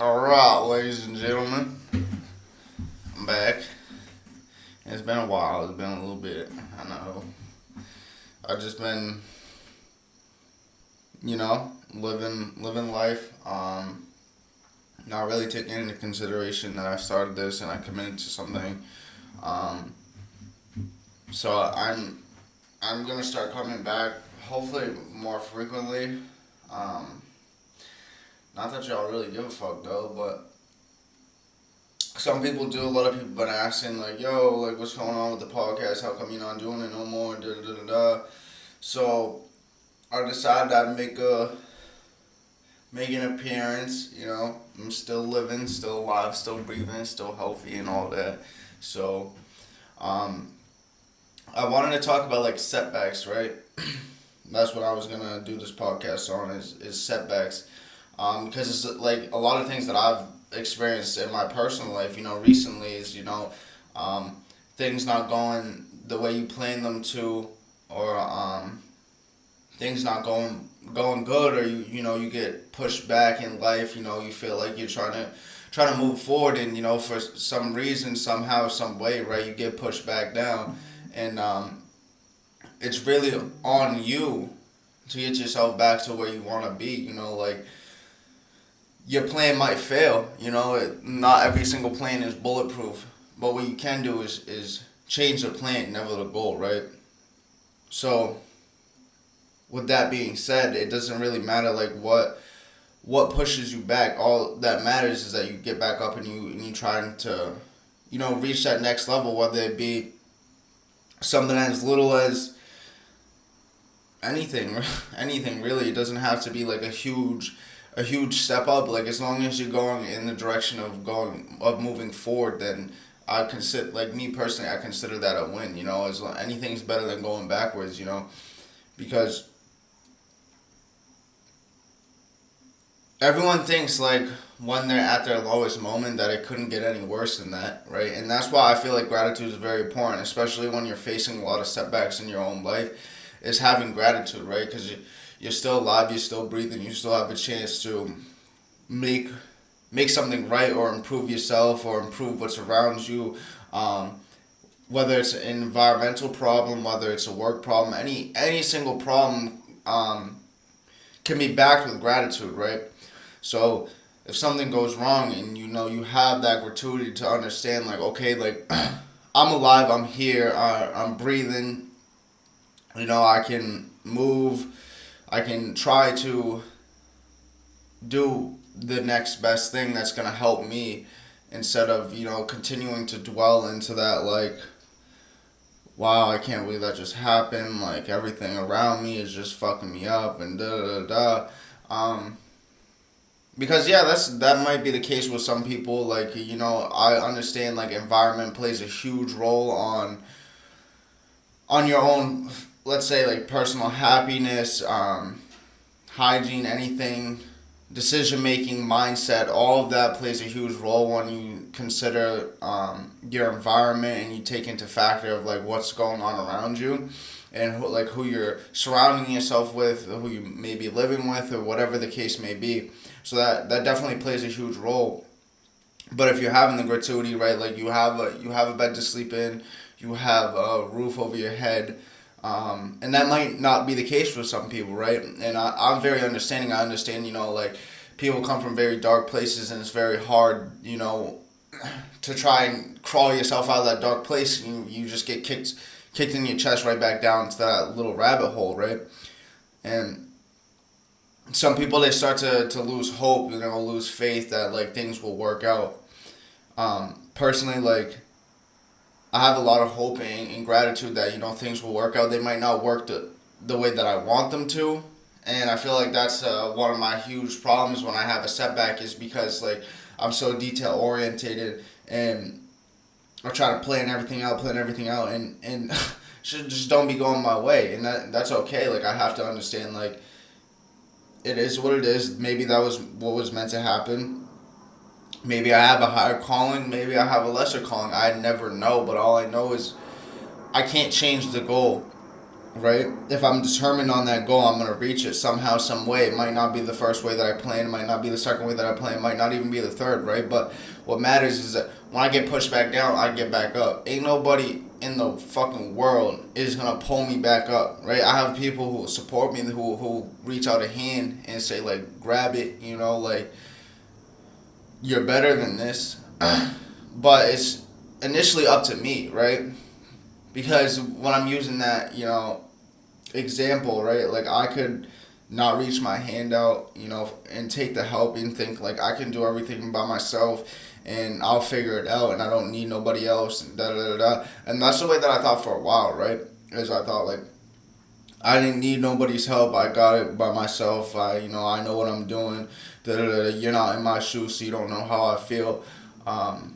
Alright, ladies and gentlemen, I'm back. It's been a while, it's been a little bit, I know. I've just been, living life, not really taking into consideration that I started this and I committed to something. Um, so I'm gonna start coming back, hopefully more frequently. Um, Not that y'all really give a fuck though, but some people do. A lot of people been asking like, "Yo, like, what's going on with the podcast? How come you're not doing it no more?" Da da da da. Da. So I decided I'd make an appearance. I'm still living, still alive, still breathing, still healthy, and all that. So um, I wanted to talk about like setbacks, right? That's what I was gonna do this podcast on is setbacks, because it's like a lot of things that I've experienced in my personal life. Recently is um, things not going the way you plan them to, or things not going good, or you get pushed back in life. You feel like you're trying to move forward, and for some reason, somehow, some way, right, you get pushed back down, and it's really on you to get yourself back to where you want to be. Like, your plan might fail. Not every single plan is bulletproof. But what you can do is change the plan, never the goal, right? So, with that being said, it doesn't really matter like what pushes you back. All that matters is that you get back up and you trying to, reach that next level, whether it be something as little as anything, anything really. It doesn't have to be like a huge step up. Like, as long as you're going in the direction of moving forward, then I consider, like, me personally, I consider that a win. As long, anything's better than going backwards. Because everyone thinks like when they're at their lowest moment that it couldn't get any worse than that, right? And that's why I feel like gratitude is very important, especially when you're facing a lot of setbacks in your own life. Is having gratitude, right? Because you're still alive, you're still breathing, you still have a chance to make make something right, or improve yourself, or improve what's around you. Um, Whether it's an environmental problem, whether it's a work problem, any single problem can be backed with gratitude, right? So if something goes wrong and you have that gratuity to understand, like, okay, like, I'm alive, I'm here, I'm breathing, I can move, I can try to do the next best thing that's going to help me, instead of continuing to dwell into that, like, wow, I can't believe that just happened, like, everything around me is just fucking me up, and da da da da. Because, yeah, that might be the case with some people. Like, I understand, like, environment plays a huge role on your own, let's say, like, personal happiness, hygiene, anything, decision making, mindset. All of that plays a huge role when you consider your environment, and you take into factor of like what's going on around you, and who you're surrounding yourself with, who you may be living with, or whatever the case may be. So that definitely plays a huge role. But if you're having the gratuity, right, like, you have a bed to sleep in, you have a roof over your head, and that might not be the case for some people, right? And I'm very understanding. I understand, like, people come from very dark places, and it's very hard, to try and crawl yourself out of that dark place, and you just get kicked in your chest right back down to that little rabbit hole, right? And some people, they start to lose hope, lose faith that like things will work out. Personally, like, I have a lot of hope and gratitude that things will work out. They might not work the way that I want them to, and I feel like that's one of my huge problems when I have a setback, is because, like, I'm so detail orientated, and I try to plan everything out, and should just don't be going my way, and that's okay. Like, I have to understand, like, it is what it is. Maybe that was what was meant to happen. Maybe I have a higher calling. Maybe I have a lesser calling. I never know. But all I know is I can't change the goal. right? If I'm determined on that goal, I'm gonna reach it somehow, some way. It might not be the first way that I plan. It might not be the second way that I plan. It might not even be the third, right? But what matters is that when I get pushed back down, I get back up. Ain't nobody in the fucking world is gonna pull me back up, right? I have people who support me, who reach out a hand and say like, grab it, like you're better than this. But it's initially up to me, right? Because when I'm using that, example, right? Like I could not reach my hand out, and take the help and think like I can do everything by myself and I'll figure it out and I don't need nobody else. Da da da da. And that's the way that I thought for a while, right? Is I thought like I didn't need nobody's help. I got it by myself. I know what I'm doing. Da da da. You're not in my shoes, so you don't know how I feel. Um,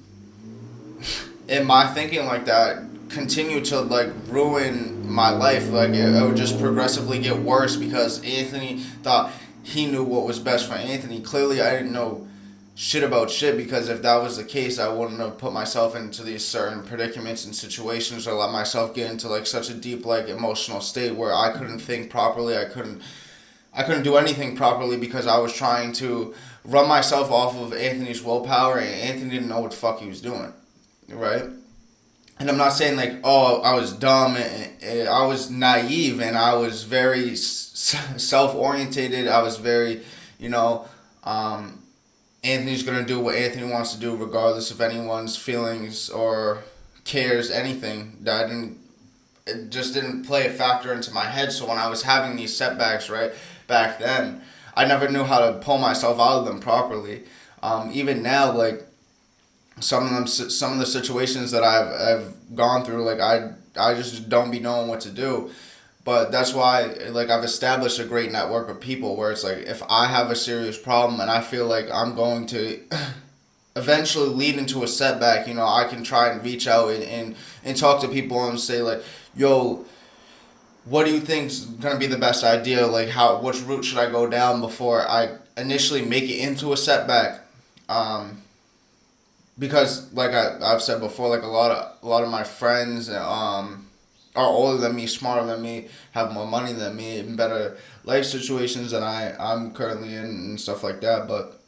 and my thinking like that continued to like ruin my life. Like it would just progressively get worse because Anthony thought he knew what was best for Anthony. Clearly, I didn't know shit about shit, because if that was the case, I wouldn't have put myself into these certain predicaments and situations or let myself get into like such a deep like emotional state where I couldn't think properly. I couldn't do anything properly because I was trying to run myself off of Anthony's willpower, and Anthony didn't know what the fuck he was doing, right? And I'm not saying like, oh, I was dumb, and I was naive, and I was very self-orientated. I was very, Anthony's going to do what Anthony wants to do regardless of anyone's feelings or cares, anything. It just didn't play a factor into my head. So when I was having these setbacks, right, back then, I never knew how to pull myself out of them properly. Even now, like, some of the situations that I've gone through, like, I just don't be knowing what to do. But that's why, like, I've established a great network of people where it's like, if I have a serious problem and I feel like I'm going to eventually lead into a setback, I can try and reach out and talk to people and say, like, yo, what do you think's going to be the best idea? Like, which route should I go down before I initially make it into a setback? Because, like I've said before, like, a lot of my friends, are older than me, smarter than me, have more money than me, in better life situations than I'm currently in and stuff like that. But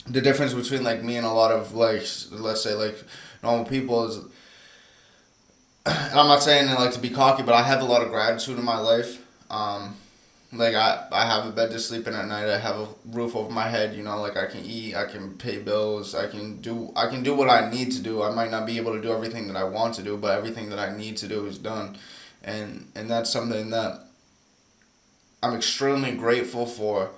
the difference between like me and a lot of like, let's say like normal people is, and I'm not saying it like to be cocky, but I have a lot of gratitude in my life. Like I have a bed to sleep in at night. I have a roof over my head. Like I can eat. I can pay bills. I can do what I need to do. I might not be able to do everything that I want to do, but everything that I need to do is done, and that's something that I'm extremely grateful for.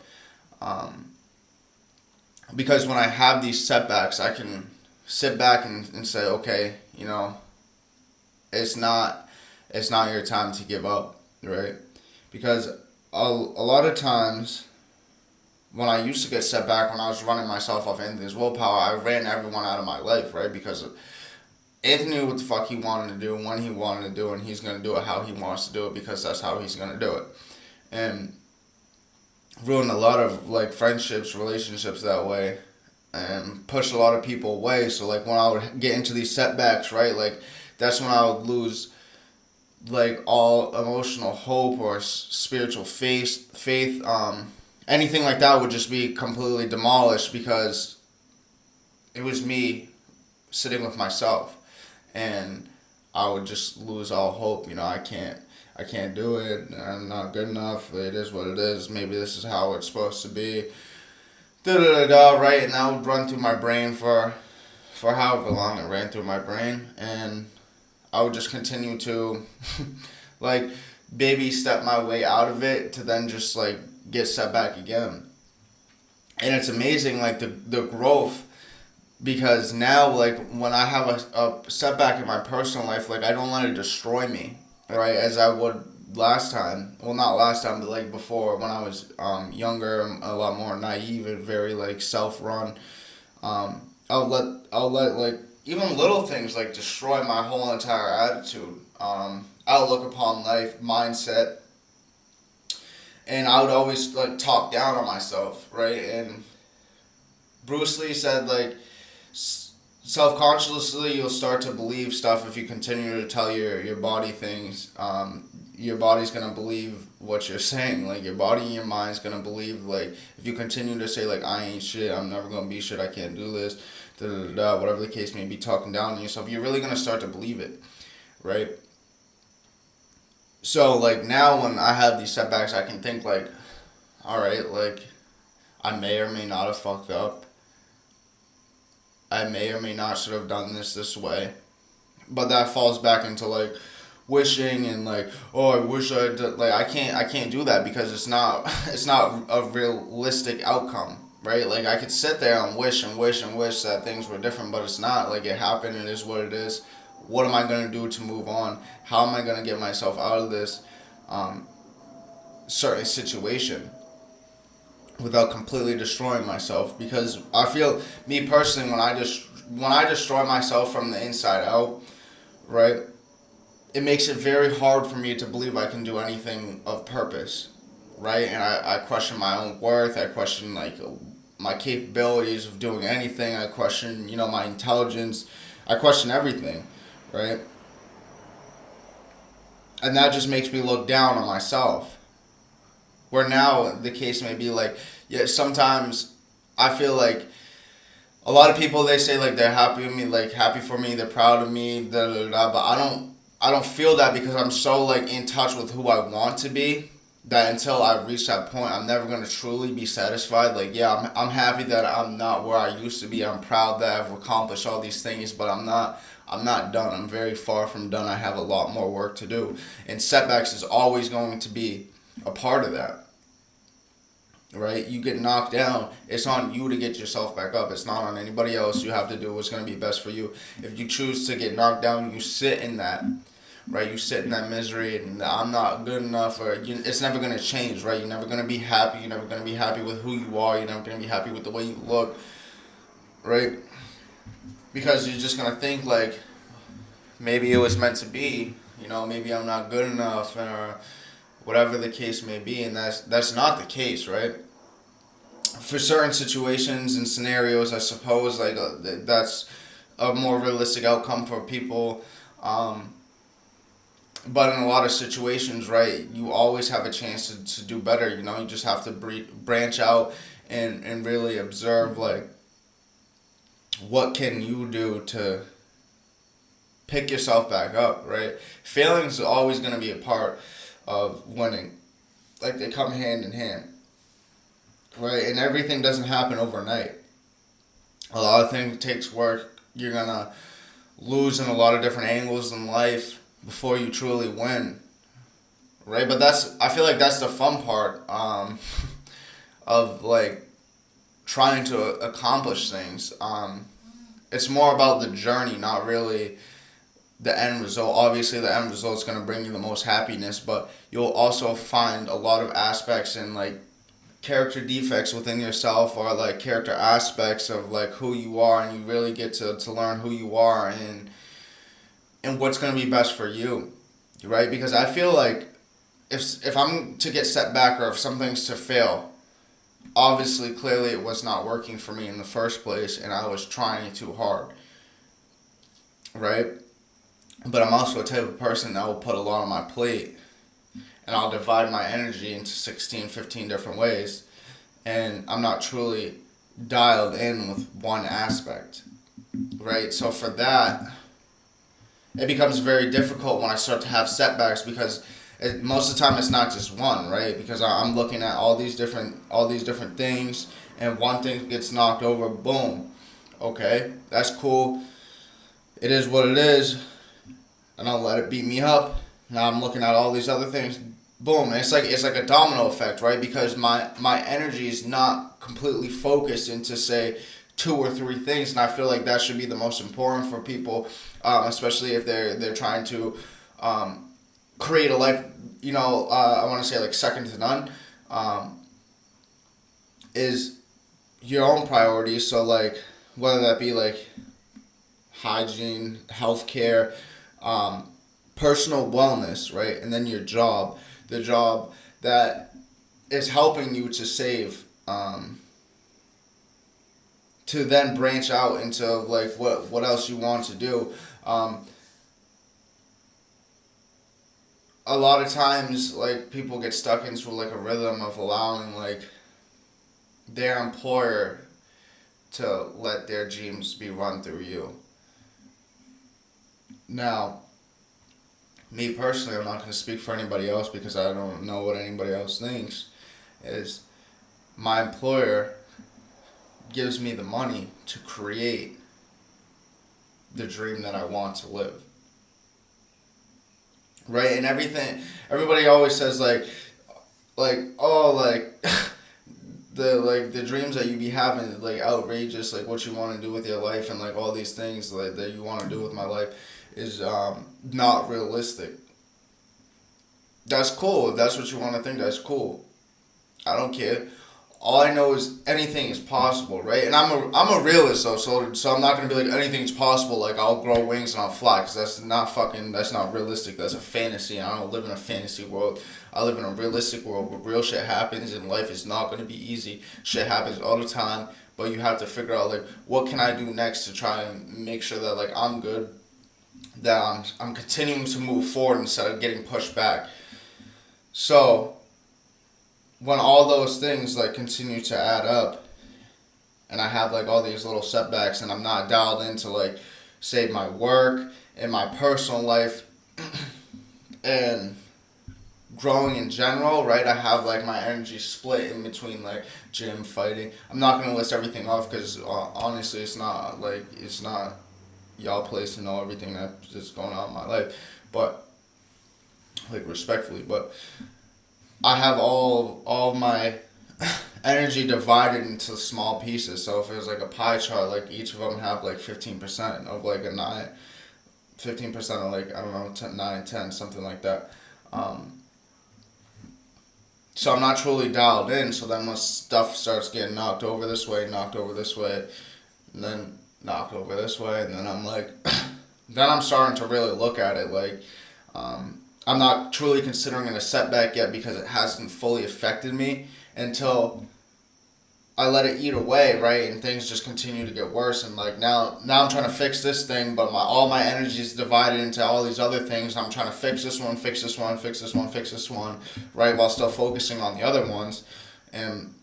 Because when I have these setbacks, I can sit back and say, okay, it's not your time to give up, right? Because a lot of times when I used to get set back, when I was running myself off Anthony's willpower, I ran everyone out of my life, right? Because Anthony knew what the fuck he wanted to do, when he wanted to do it, and he's going to do it how he wants to do it, because that's how he's going to do it. And ruined a lot of like friendships, relationships that way, and pushed a lot of people away. So like when I would get into these setbacks, right, like that's when I would lose like all emotional hope or spiritual faith, anything like that would just be completely demolished, because it was me sitting with myself, and I would just lose all hope. I can't do it. I'm not good enough. It is what it is. Maybe this is how it's supposed to be. Da da da da. Right, and that would run through my brain for however long it ran through my brain, and I would just continue to like baby step my way out of it to then just like get set back again. And it's amazing like the growth, because now like when I have a setback in my personal life, like I don't let it destroy me, right, as I would last time. Well, not last time, but like before, when I was younger, a lot more naive and very like self-run. I'll let like even little things like destroy my whole entire attitude, outlook upon life, mindset, and I would always like talk down on myself, right? And Bruce Lee said like self-consciously you'll start to believe stuff if you continue to tell your body things. your body's gonna believe what you're saying. Like your body and your mind's gonna believe, like, if you continue to say like, I ain't shit, I'm never gonna be shit, I can't do this, da da da da, whatever the case may be, talking down on yourself, you're really gonna start to believe it, right? So like now when I have these setbacks, I can think like, all right, like I may or may not have fucked up. I may or may not should have done this way. But that falls back into like wishing and like, oh, I wish I did. Like I can't do that because it's not it's not a realistic outcome, right? Like I could sit there and wish and wish and wish that things were different, but it's not. Like it happened, it is what it is. What am I gonna do to move on? How am I gonna get myself out of this certain situation without completely destroying myself? Because I feel, me personally, when I destroy myself from the inside out, right, it makes it very hard for me to believe I can do anything of purpose, right? And I question my own worth. I question like my capabilities of doing anything. I question, my intelligence. I question everything, right? And that just makes me look down on myself. Where now the case may be like, yeah, sometimes I feel like a lot of people, they say like they're happy with me, like happy for me, they're proud of me, da da da. But I don't feel that because I'm so like in touch with who I want to be that until I reach that point, I'm never gonna truly be satisfied. Like yeah, I'm happy that I'm not where I used to be. I'm proud that I've accomplished all these things, but I'm not done. I'm very far from done. I have a lot more work to do, and setbacks is always going to be a part of that. Right? You get knocked down, it's on you to get yourself back up. It's not on anybody else. You have to do what's going to be best for you. If you choose to get knocked down, you sit in that, right? You sit in that misery and I'm not good enough, or it's never going to change, right? You're never going to be happy. You're never going to be happy with who you are. You're never going to be happy with the way you look, right? Because you're just going to think like, maybe it was meant to be, maybe I'm not good enough, or whatever the case may be, and that's not the case, right? For certain situations and scenarios, I suppose like that's a more realistic outcome for people, but in a lot of situations, right, you always have a chance to do better. You just have to branch out and really observe like what can you do to pick yourself back up, right? Failing is always going to be a part of winning. Like they come hand in hand, right? And everything doesn't happen overnight. A lot of things takes work. You're gonna lose in a lot of different angles in life before you truly win, right? But I feel like that's the fun part of like trying to accomplish things. It's more about the journey, not really the end result. Obviously the end result is going to bring you the most happiness, but you'll also find a lot of aspects and like character defects within yourself, or like character aspects of like who you are, and you really get to learn who you are and what's going to be best for you, right? Because I feel like if I'm to get set back, or if something's to fail, obviously clearly it was not working for me in the first place and I was trying too hard, right? But I'm also a type of person that will put a lot on my plate, and I'll divide my energy into 16, 15 different ways, and I'm not truly dialed in with one aspect, right? So for that, it becomes very difficult when I start to have setbacks, because most of the time it's not just one, right? Because I'm looking at all these different things, and one thing gets knocked over, boom, okay, that's cool, it is what it is, and I'll let it beat me up. Now I'm looking at all these other things. Boom. And it's like a domino effect, right? Because my energy is not completely focused into say 2 or 3 things, and I feel like that should be the most important for people, especially if they're trying to create a life. I want to say like second to none. Is your own priorities. So like whether that be like hygiene, healthcare, personal wellness, right? And then your job, the job that is helping you to save, to then branch out into like what else you want to do. a lot of times, like, people get stuck into like a rhythm of allowing like their employer to let their dreams be run through you. Now, me personally, I'm not going to speak for anybody else because I don't know what anybody else thinks, is my employer gives me the money to create the dream that I want to live. Right? And everybody always says oh, like, the dreams that you be having, like, outrageous, like what you want to do with your life and like all these things like that you want to do with my life is not realistic. That's cool. If that's what you want to think, that's cool. I don't care. All I know is anything is possible, right? And I'm a realist, though, so I'm not gonna be like anything's possible. Like, I'll grow wings and I'll fly, because that's not realistic. That's a fantasy. I don't live in a fantasy world. I live in a realistic world where real shit happens, and life is not gonna be easy. Shit happens all the time, but you have to figure out like what can I do next to try and make sure that like I'm good, that I'm continuing to move forward instead of getting pushed back. So when all those things like continue to add up and I have like all these little setbacks and I'm not dialed into like say my work and my personal life and growing in general, right? I have like my energy split in between like gym, fighting. I'm not going to list everything off because honestly it's not y'all place to know everything that's going on in my life, but like respectfully, but I have all of my energy divided into small pieces. So if it was like a pie chart, like each of them have like 15% of like a 9, 15% of like, I don't know, 10, 9, 10, something like that. So I'm not truly dialed in. So then when stuff starts getting knocked over this way, and then knocked over this way, and then I'm like, then I'm starting to really look at it like, I'm not truly considering it a setback yet because it hasn't fully affected me until I let it eat away, right? And things just continue to get worse. And like now I'm trying to fix this thing, but all my energy is divided into all these other things. I'm trying to fix this one, fix this one, fix this one, fix this one, right? While still focusing on the other ones. And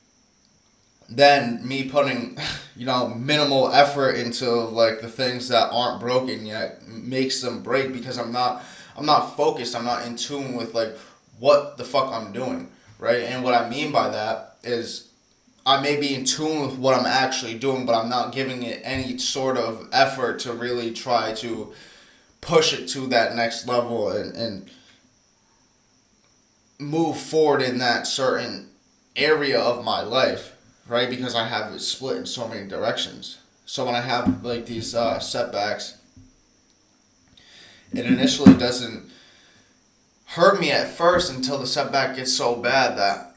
then me putting, minimal effort into like the things that aren't broken yet makes them break because I'm not focused. I'm not in tune with like what the fuck I'm doing, right? And what I mean by that is I may be in tune with what I'm actually doing, but I'm not giving it any sort of effort to really try to push it to that next level and move forward in that certain area of my life, right? Because I have it split in so many directions. So when I have like these setbacks, it initially doesn't hurt me at first until the setback gets so bad that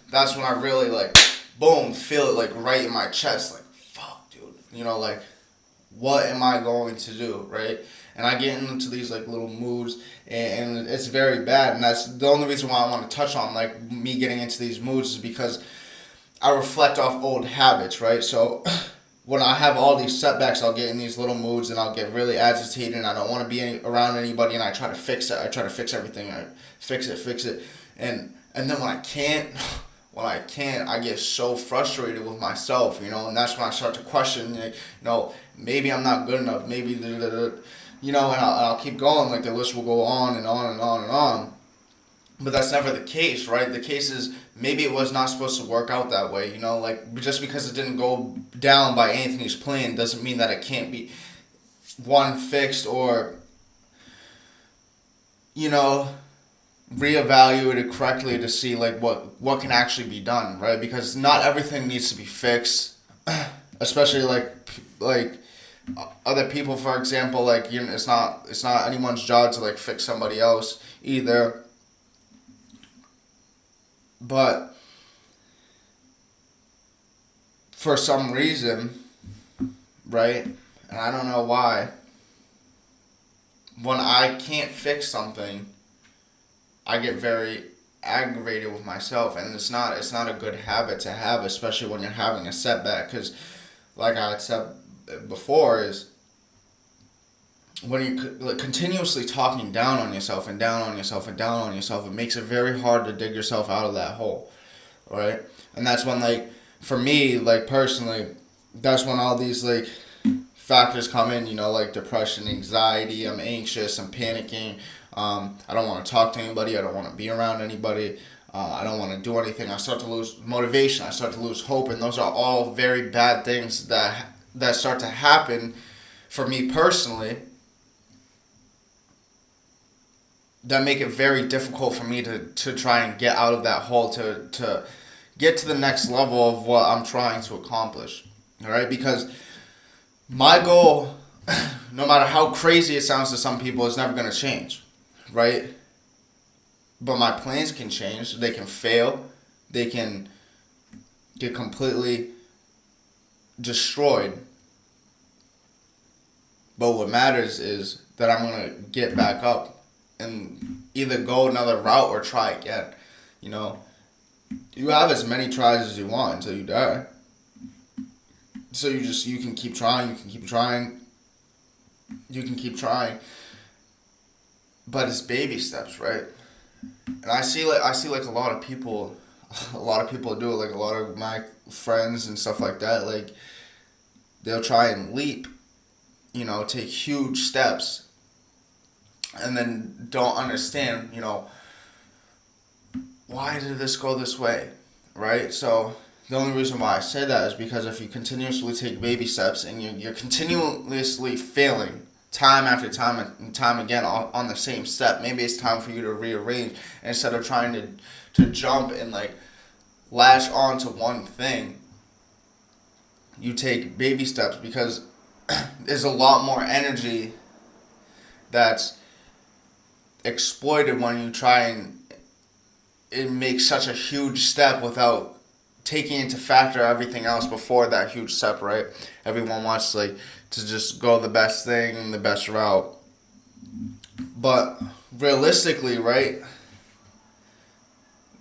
that's when I really like, boom, feel it like right in my chest, like, fuck, dude, like, what am I going to do, right? And I get into these like little moods and it's very bad, and that's the only reason why I want to touch on like me getting into these moods is because I reflect off old habits, right? So when I have all these setbacks, I'll get in these little moods and I'll get really agitated and I don't want to be around anybody and I try to fix it. I try to fix everything. I fix it. And then when I can't, I get so frustrated with myself, and that's when I start to question, maybe I'm not good enough, maybe, and I'll keep going, like the list will go on and on and on and on. But that's never the case, right? The case is maybe it was not supposed to work out that way, like just because it didn't go down by Anthony's plan doesn't mean that it can't be one fixed or, reevaluated correctly to see like what can actually be done, right? Because not everything needs to be fixed, especially like other people, for example, like it's not anyone's job to like fix somebody else either. But for some reason, right, and I don't know why, when I can't fix something, I get very aggravated with myself, and it's not a good habit to have, especially when you're having a setback, because like I said before, is when you're like, continuously talking down on yourself and down on yourself and down on yourself, it makes it very hard to dig yourself out of that hole, right? And that's when, like, for me, like, personally, that's when all these, like, factors come in, you know, like depression, anxiety, I'm anxious, I'm panicking, I don't want to talk to anybody, I don't want to be around anybody, I don't want to do anything, I start to lose motivation, I start to lose hope, and those are all very bad things that start to happen for me personally, that make it very difficult for me to try and get out of that hole, to get to the next level of what I'm trying to accomplish. All right? Because my goal, no matter how crazy it sounds to some people, is never going to change. Right? But my plans can change. They can fail. They can get completely destroyed. But what matters is that I'm going to get back up and either go another route or try again. You know, you have as many tries as you want until you die. So you can keep trying, you can keep trying, you can keep trying. But it's baby steps, right? And I see like a lot of people do it, like a lot of my friends and stuff like that, like they'll try and leap, you know, take huge steps, and then don't understand, you know, why did this go this way, right? So the only reason why I say that is because if you continuously take baby steps and you're continuously failing time after time and time again on the same step, maybe it's time for you to rearrange, and instead of trying to jump and like latch on to one thing, you take baby steps, because there's a lot more energy that's exploited when you try and it makes such a huge step without taking into factor everything else before that huge step, right? Everyone wants like to just go the best thing, the best route. But realistically, right,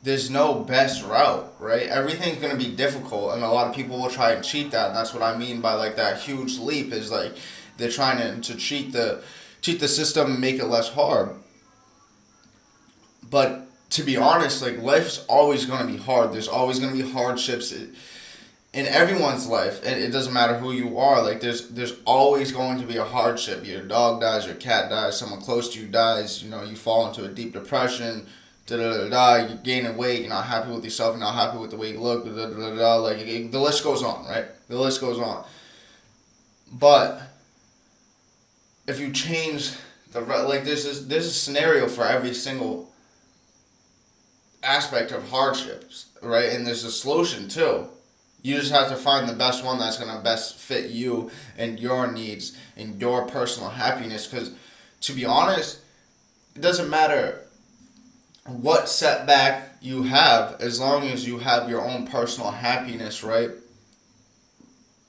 there's no best route, right? Everything's going to be difficult, and a lot of people will try and cheat that. And that's what I mean by like that huge leap, is like they're trying to cheat the system and make it less hard. But to be honest, like life's always going to be hard. There's always going to be hardships in everyone's life, and it doesn't matter who you are. Like there's always going to be a hardship. Your dog dies, your cat dies, someone close to you dies. You know, you fall into a deep depression. You're gaining weight. You're not happy with yourself. You're not happy with the way you look. Like the list goes on, right? The list goes on. But if you change there's a scenario for every single aspect of hardships, right? And there's a solution too. You just have to find the best one that's going to best fit you and your needs and your personal happiness. Because to be honest, it doesn't matter what setback you have, as long as you have your own personal happiness, right?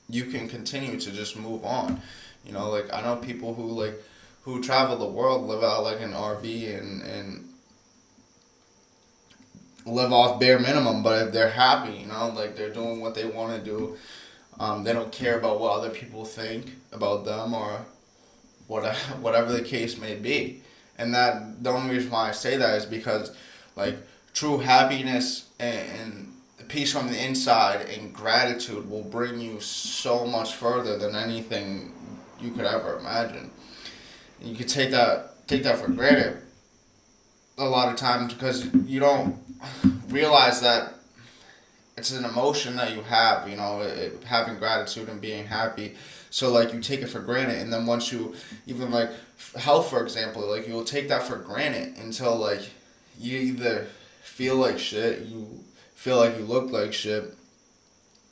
You can continue to just move on. You know, like I know people who travel the world, live out like an RV and live off bare minimum, but if they're happy, you know, like they're doing what they want to do, they don't care about what other people think about them or whatever the case may be. And that the only reason why I say that is because like true happiness and peace from the inside and gratitude will bring you so much further than anything you could ever imagine. And you could take that for granted a lot of times, because you don't realize that it's an emotion that you have, you know, having gratitude and being happy. So like you take it for granted, and then once you, even like health for example, like you'll take that for granted until like you either feel like shit, you feel like you look like shit,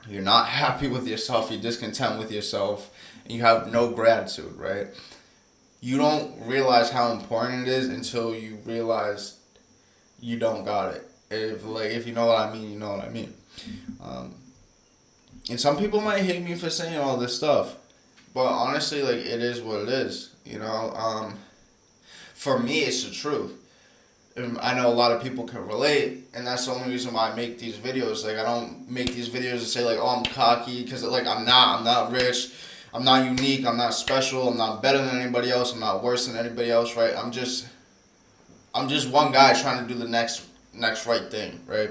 you're not happy with yourself, you're discontent with yourself, and you have no gratitude, right? You don't realize how important it is until you realize you don't got it. If you know what I mean, you know what I mean. And some people might hate me for saying all this stuff, but honestly, like it is what it is. You know, for me, it's the truth. And I know a lot of people can relate, and that's the only reason why I make these videos. Like I don't make these videos to say like, oh, I'm cocky, because like I'm not rich. I'm not unique. I'm not special. I'm not better than anybody else. I'm not worse than anybody else, right? I'm just one guy trying to do the next right thing, right?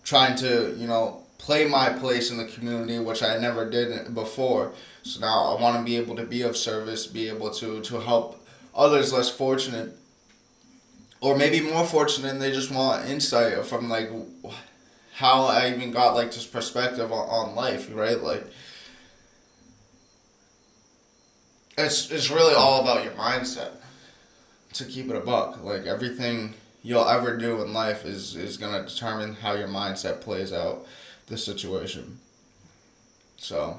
Trying to, play my place in the community, which I never did before. So now I want to be able to be of service, be able to help others less fortunate, or maybe more fortunate, and they just want insight from like how I even got like this perspective on life, right? Like it's really all about your mindset. To keep it a buck, like everything you'll ever do in life is gonna determine how your mindset plays out the situation. So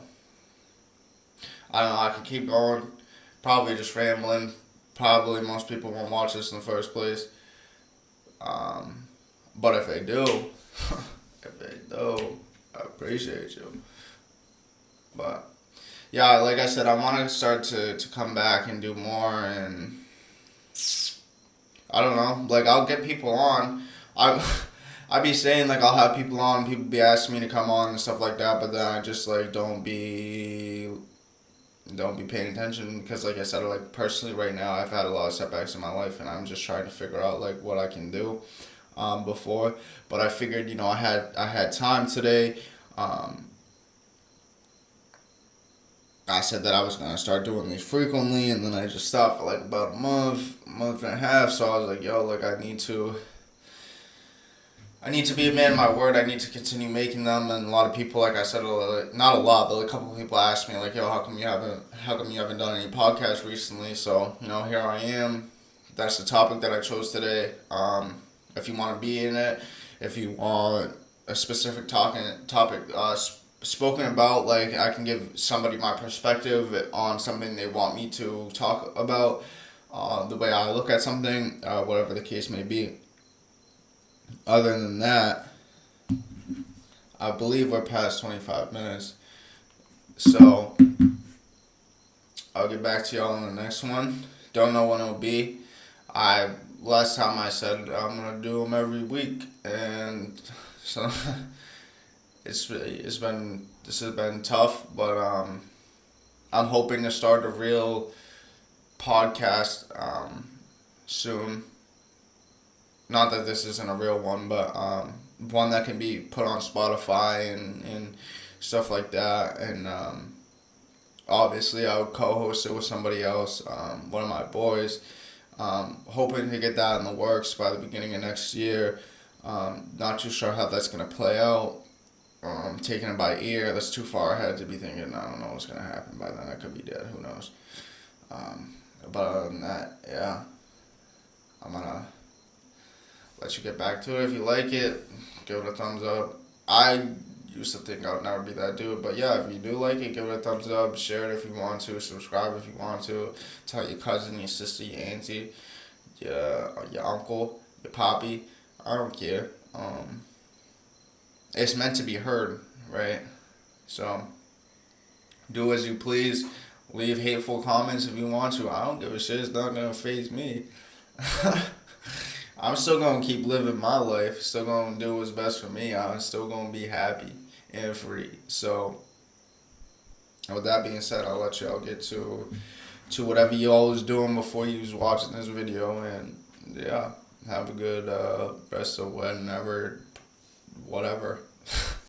I don't know. I could keep going, probably just rambling. Probably most people won't watch this in the first place. But if they do, I appreciate you. But yeah, like I said, I want to start to come back and do more, and I don't know, like I'll get people on. I be saying like I'll have people on, people be asking me to come on and stuff like that, but then I just like don't be paying attention because like I said, like personally right now I've had a lot of setbacks in my life, and I'm just trying to figure out like what I can do before. But I figured, I had time today. I said that I was gonna start doing these frequently, and then I just stopped for like about a month and a half. So I was like, yo, like I need to be a man of my word. I need to continue making them. And a lot of people, like I said, not a lot, but a couple of people asked me like, yo, how come you haven't done any podcasts recently? So here I am. That's the topic that I chose today. If you want to be in it, if you want a specific topic spoken about, like I can give somebody my perspective on something they want me to talk about, the way I look at something, whatever the case may be. Other than that, I believe we're past 25 minutes, so I'll get back to y'all on the next one. Don't know when it'll be. Last time I said I'm gonna do them every week, and so this has been tough, but I'm hoping to start a real podcast soon. Not that this isn't a real one, but one that can be put on Spotify and stuff like that. And obviously I would co-host it with somebody else, one of my boys. Hoping to get that in the works by the beginning of next year. Not too sure how that's going to play out. Taking it by ear, that's too far ahead to be thinking, I don't know what's going to happen by then. I could be dead, who knows. But other than that, yeah, I'm going to let you get back to it. If you like it, give it a thumbs up. I used to think I would never be that dude, but yeah, if you do like it, give it a thumbs up. Share it if you want to. Subscribe if you want to. Tell your cousin, your sister, your auntie, your uncle, your poppy. I don't care. It's meant to be heard, right? So do as you please. Leave hateful comments if you want to. I don't give a shit. It's not gonna faze me. I'm still gonna keep living my life. Still gonna do what's best for me. I'm still gonna be happy and free. So, with that being said, I'll let y'all get to whatever y'all was doing before you was watching this video, and yeah, have a good rest of whatever.